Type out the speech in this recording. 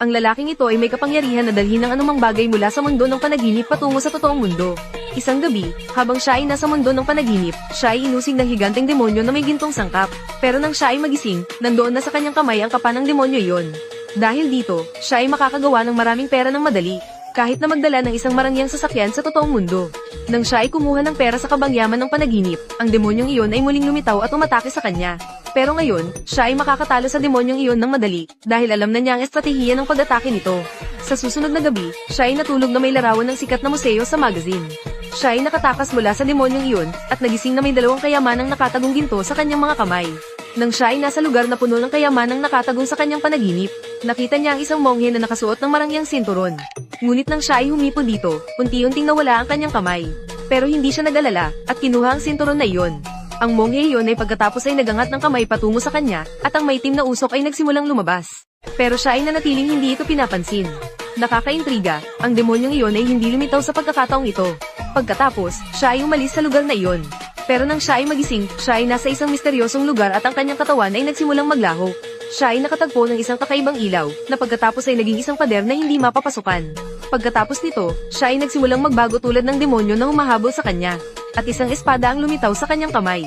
Ang lalaking ito ay may kapangyarihan na dalhin ng anumang bagay mula sa mundo ng panaginip patungo sa totoong mundo. Isang gabi, habang siya ay nasa mundo ng panaginip, siya ay inusig ng higanteng demonyo na may gintong sangkap. Pero nang siya ay magising, nandoon na sa kanyang kamay ang kapa ng demonyo iyon. Dahil dito, siya ay makakagawa ng maraming pera ng madali, kahit na magdala ng isang marangyang sasakyan sa totoong mundo. Nang siya ay kumuha ng pera sa kabangyaman ng panaginip, ang demonyong iyon ay muling lumitaw at umatake sa kanya. Pero ngayon, siya ay makakatalo sa demonyong iyon ng madali, dahil alam na niya ang estratehiya ng pag-atake nito. Sa susunod na gabi, siya ay natulog na may larawan ng sikat na museo sa magazine. Siya ay nakatakas mula sa demonyong iyon, at nagising na may dalawang kayamanang nakatagong ginto sa kanyang mga kamay. Nang siya ay nasa lugar na puno ng kayamanang nakatagong sa kanyang panaginip, nakita niya ang isang monghe na nakasuot ng marangyang sinturon. Ngunit nang siya ay humipo dito, unti-unting nawala ang kanyang kamay. Pero hindi siya nag-alala, at kinuha ang sinturon na iyon. Ang monghe iyon ay pagkatapos ay nagangat ng kamay patungo sa kanya, at ang maitim na usok ay nagsimulang lumabas. Pero siya ay nanatiling hindi ito pinapansin. Nakakaintriga, ang demonyong iyon ay hindi lumitaw sa pagkakataong ito. Pagkatapos, siya ay umalis sa lugar na iyon. Pero nang siya ay magising, siya ay nasa isang misteryosong lugar at ang kanyang katawan ay nagsimulang maglaho. Siya ay nakatagpo ng isang kakaibang ilaw, na pagkatapos ay naging isang pader na hindi mapapasukan. Pagkatapos nito, siya ay nagsimulang magbago tulad ng demonyo na humahabol sa kanya. At isang espada ang lumitaw sa kanyang kamay.